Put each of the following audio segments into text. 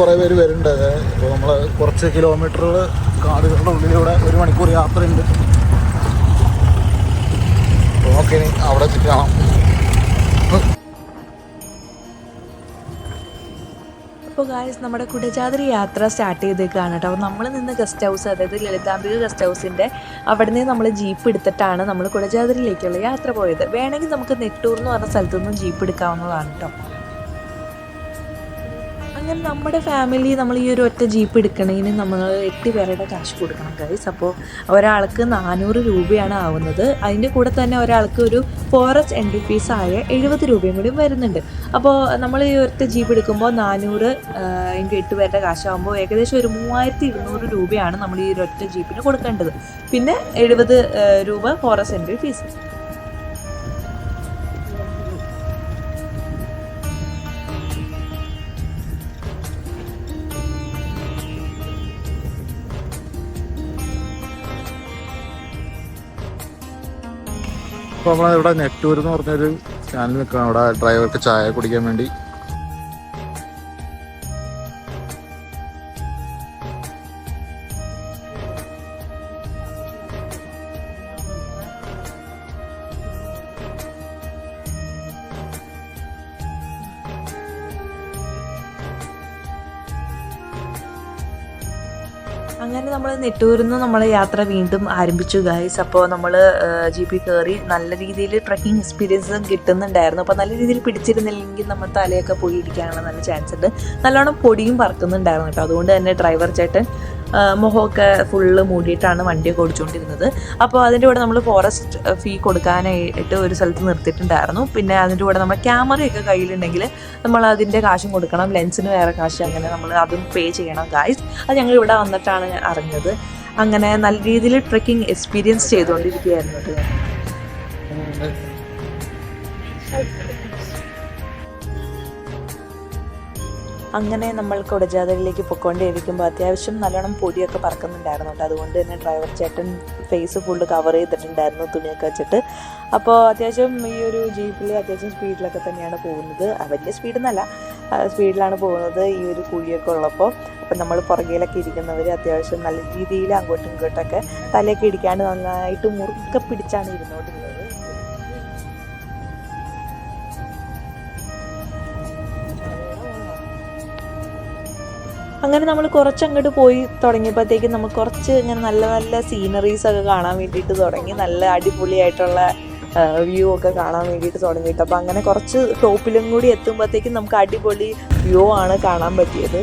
കുറേ പേര് വരുന്നുണ്ട്. ഇപ്പോൾ നമ്മൾ കുറച്ച് കിലോമീറ്ററുകൾ കാടുകളുടെ ഉള്ളിലൂടെ 1 മണിക്കൂർ യാത്രയുണ്ട്. ഓക്കെ, അവിടെ എത്തിയിട്ട് കാണാം. അപ്പോൾ ഗായ്സ്, നമ്മുടെ കുടജാദ്രി യാത്ര സ്റ്റാർട്ട് ചെയ്തേക്കാണ് കേട്ടോ. അപ്പോൾ നമ്മൾ നിന്ന് ഗസ്റ്റ് ഹൗസ്, അതായത് ലളിതാംബിക ഗസ്റ്റ് ഹൗസിൻ്റെ അവിടെ നിന്ന് നമ്മൾ ജീപ്പ് എടുത്തിട്ടാണ് നമ്മൾ കുടജാദ്രിയിലേക്കുള്ള യാത്ര പോയത്. വേണമെങ്കിൽ നമുക്ക് നെട്ടൂർ എന്ന് പറഞ്ഞ സ്ഥലത്തു നിന്നും ജീപ്പ് എടുക്കാവുന്നതാണ് കേട്ടോ. അങ്ങനെ നമ്മുടെ ഫാമിലി നമ്മൾ ഈ ഒരു ഒറ്റ ജീപ്പ് എടുക്കണതിന് നമ്മൾ 8 പേരുടെ കാശ് കൊടുക്കണം ഗൈസ്. അപ്പോൾ ഒരാൾക്ക് 400 രൂപയാണ് ആവുന്നത്. അതിൻ്റെ കൂടെ തന്നെ ഒരാൾക്ക് ഒരു ഫോറസ്റ്റ് എൻട്രി ഫീസ് ആയ 70 രൂപയും കൂടി വരുന്നുണ്ട്. അപ്പോൾ നമ്മൾ ഈ ഒറ്റ ജീപ്പ് എടുക്കുമ്പോൾ 400 × 8 പേരുടെ കാശാകുമ്പോൾ ഏകദേശം ഒരു 3200 രൂപയാണ് നമ്മൾ ഈ ഒരു ഒറ്റ ജീപ്പിന് കൊടുക്കേണ്ടത്. പിന്നെ 70 രൂപ ഫോറസ്റ്റ് എൻട്രി ഫീസ്. അപ്പോൾ നമ്മളിവിടെ നെട്ടൂർ എന്ന് പറഞ്ഞൊരു സ്റ്റാൻഡിൽ നിൽക്കുകയാണ്. അവിടെ ഡ്രൈവർക്ക് ചായ കുടിക്കാൻ വേണ്ടി. അങ്ങനെ നമ്മൾ നെട്ടൂരിൽ നിന്ന് നമ്മളെ യാത്ര വീണ്ടും ആരംഭിച്ചു ഗൈസ്. അപ്പോൾ നമ്മൾ ജീപ്പിൽ കയറി നല്ല രീതിയിൽ ട്രക്കിംഗ് എക്സ്പീരിയൻസും കിട്ടുന്നുണ്ടായിരുന്നു. അപ്പോൾ നല്ല രീതിയിൽ പിടിച്ചിരുന്നില്ലെങ്കിൽ നമ്മൾ തലയൊക്കെ പോയി ഇരിക്കാനുള്ള നല്ല ചാൻസ് ഉണ്ട്. നല്ലോണം പൊടിയും പറക്കുന്നുണ്ടായിരുന്നു കേട്ടോ. അതുകൊണ്ട് തന്നെ ഡ്രൈവർ ചേട്ടൻ മുഖമൊക്കെ ഫുള്ള് മൂടിയിട്ടാണ് വണ്ടിയൊക്കെ ഓടിച്ചുകൊണ്ടിരുന്നത്. അപ്പോൾ അതിൻ്റെ കൂടെ നമ്മൾ ഫോറസ്റ്റ് ഫീ കൊടുക്കാനായിട്ട് ഒരു സ്ഥലത്ത് നിർത്തിയിട്ടുണ്ടായിരുന്നു. പിന്നെ അതിൻ്റെ കൂടെ നമ്മുടെ ക്യാമറയൊക്കെ കയ്യിലുണ്ടെങ്കിൽ നമ്മൾ അതിൻ്റെ കാശും കൊടുക്കണം, ലെൻസിന് വേറെ കാശ്, അങ്ങനെ നമ്മൾ അതും പേ ചെയ്യണം ഗായ്സ്. അത് ഞങ്ങൾ ഇവിടെ വന്നിട്ടാണ് അറിഞ്ഞത്. അങ്ങനെ നല്ല രീതിയിൽ ട്രെക്കിംഗ് എക്സ്പീരിയൻസ് ചെയ്തുകൊണ്ടിരിക്കുകയായിരുന്നു അത്. അങ്ങനെ നമ്മൾ കുടജാദ്രിയിലേക്ക് പൊയ്ക്കൊണ്ടിരിക്കുമ്പോൾ അത്യാവശ്യം നല്ലോണം പൊടിയൊക്കെ പറക്കുന്നുണ്ടായിരുന്നു കേട്ടോ. അതുകൊണ്ട് തന്നെ ഡ്രൈവർ ചേട്ടൻ ഫേസ് ഫുള്ള് കവർ ചെയ്തിട്ടുണ്ടായിരുന്നു തുണിയൊക്കെ വെച്ചിട്ട്. അപ്പോൾ അത്യാവശ്യം ഈ ഒരു ജീപ്പിൽ അത്യാവശ്യം സ്പീഡിലൊക്കെ തന്നെയാണ് പോകുന്നത്. വലിയ സ്പീഡെന്നല്ല, സ്പീഡിലാണ് പോകുന്നത് ഈ ഒരു കുഴിയൊക്കെ ഉള്ളപ്പോൾ. അപ്പം നമ്മൾ പുറകിലൊക്കെ ഇരിക്കുന്നവർ അത്യാവശ്യം നല്ല രീതിയിൽ അങ്ങോട്ടും ഇങ്ങോട്ടൊക്കെ തലയൊക്കെ ഇടിക്കാണ്ട് നന്നായിട്ട് മുറുക്കെ പിടിച്ചാണ് ഇരുന്നുകൊണ്ടിരുന്നത്. അങ്ങനെ നമ്മൾ കുറച്ചങ്ങോട്ട് പോയി തുടങ്ങിയപ്പോഴത്തേക്കും നമുക്ക് കുറച്ച് ഇങ്ങനെ നല്ല നല്ല സീനറീസൊക്കെ കാണാൻ വേണ്ടിയിട്ട് തുടങ്ങി. നല്ല അടിപൊളിയായിട്ടുള്ള വ്യൂ ഒക്കെ കാണാൻ വേണ്ടിയിട്ട് തുടങ്ങിയിട്ട്. അപ്പോൾ അങ്ങനെ കുറച്ച് ടോപ്പിലും കൂടി എത്തുമ്പോഴത്തേക്കും നമുക്ക് അടിപൊളി വ്യൂ ആണ് കാണാൻ പറ്റിയത്.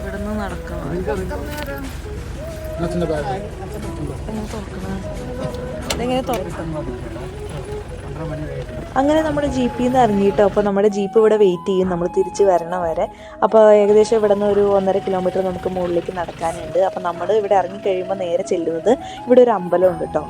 ഇവിടുന്ന് നടക്കണം. ഇതെങ്ങനെ തുറക്കണം? അങ്ങനെ നമ്മുടെ ജീപ്പിൽ നിന്ന് ഇറങ്ങിയിട്ടോ. അപ്പോൾ നമ്മുടെ ജീപ്പ് ഇവിടെ വെയിറ്റ് ചെയ്യും നമ്മൾ തിരിച്ച് വരണ വരെ. അപ്പോൾ ഏകദേശം ഇവിടെ നിന്ന് ഒരു 1.5 കിലോമീറ്റർ നമുക്ക് മുകളിലേക്ക് നടക്കാനുണ്ട്. അപ്പോൾ നമ്മൾ ഇവിടെ ഇറങ്ങിക്കഴിയുമ്പോൾ നേരെ ചെല്ലുന്നത് ഇവിടെ ഒരു അമ്പലമുണ്ട് കേട്ടോ.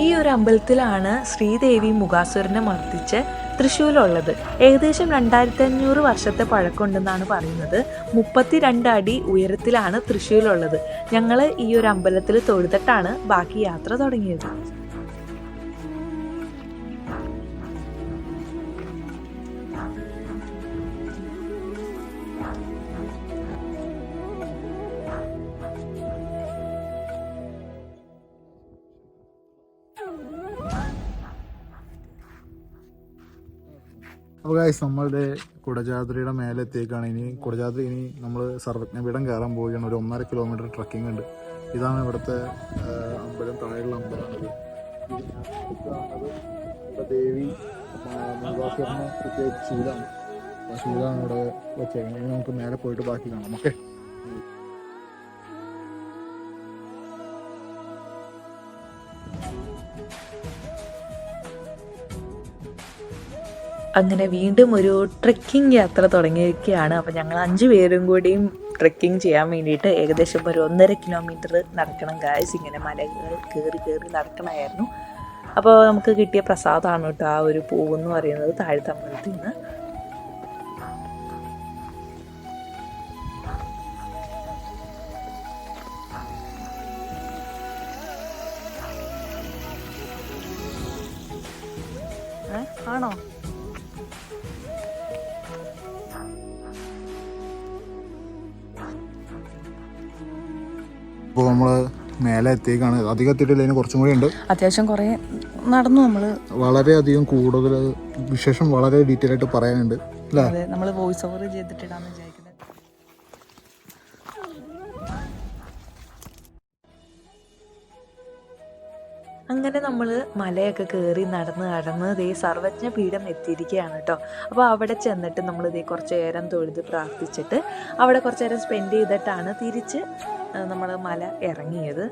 ഈ ഒരു അമ്പലത്തിലാണ് ശ്രീദേവി മുഖാസുരനെ മർദ്ദിച്ച് തൃശ്ശൂലുള്ളത്. ഏകദേശം 2500 വർഷത്തെ പഴക്കമുണ്ടെന്നാണ് പറയുന്നത്. 32 അടി ഉയരത്തിലാണ് തൃശ്ശൂലുള്ളത്. ഞങ്ങൾ ഈ ഒരു അമ്പലത്തിൽ തൊഴുതിട്ടാണ് ബാക്കി യാത്ര തുടങ്ങിയത്. അപ്പോൾ ഗൈസ്, നമ്മളുടെ കുടജാദ്രിയുടെ മേലെ എത്തിയേക്കാണ്. ഇനി നമ്മൾ സർവജ്ഞപീഠം കയറാൻ പോവുകയാണ്. ഒരു 1.5 കിലോമീറ്റർ ട്രക്കിംഗ് ഉണ്ട്. ഇതാണ് ഇവിടുത്തെ അമ്പലം, താഴെയുള്ള അമ്പലമാണിത്. നമ്മുടെ ദേവി മൂകാസുരനെ കുത്തിയ ശൂലാണ്. ആ ശൂലാണ് ഇവിടെ വെച്ചേക്കുന്നത്. ഇനി നമുക്ക് മേലെ പോയിട്ട് ബാക്കി കാണാം. ഓക്കെ. അങ്ങനെ വീണ്ടും ഒരു ട്രെക്കിംഗ് യാത്ര തുടങ്ങിയിരിക്കുകയാണ്. അപ്പോൾ ഞങ്ങൾ 5 പേരും കൂടിയും ട്രെക്കിംഗ് ചെയ്യാൻ വേണ്ടിയിട്ട് ഏകദേശം ഒരു 1.5 കിലോമീറ്റർ നടക്കണം ഗായ്സ്. ഇങ്ങനെ മലകൾ കയറി നടക്കണമായിരുന്നു. അപ്പോൾ നമുക്ക് കിട്ടിയ പ്രസാദമാണ് കേട്ടോ ആ ഒരു പൂവെന്ന് പറയുന്നത് താഴത്തെ അമ്പലത്തിൽ നിന്ന്. ആണോ? ഇപ്പോൾ നമ്മൾ മേലെ എത്തിയേക്കാണ്. അധികം എത്തിയിട്ടില്ല, അതിന് കുറച്ചും കൂടി ഉണ്ട്. അത്യാവശ്യം കുറേ നടന്നു നമ്മൾ. വളരെയധികം കൂടുതൽ വിശേഷം വളരെ ഡീറ്റെയിൽ ആയിട്ട് പറയാനുണ്ട് അല്ലേ? അതെ, നമ്മൾ വോയിസ് ഓവർ ചെയ്തിട്ടിടാന്ന് വിചാരിക്കുന്നത്. അങ്ങനെ നമ്മൾ മലയൊക്കെ കയറി നടന്ന് ദേ സർവജ്ഞ പീഠം എത്തിയിരിക്കുകയാണ് കേട്ടോ. അപ്പോൾ അവിടെ ചെന്നിട്ട് നമ്മൾ ദേ കുറച്ച് നേരം തൊഴുത് പ്രാർത്ഥിച്ചിട്ട് അവിടെ കുറച്ച് നേരം സ്പെൻഡ് ചെയ്തിട്ടാണ് തിരിച്ച് നമ്മൾ മല ഇറങ്ങിയത്.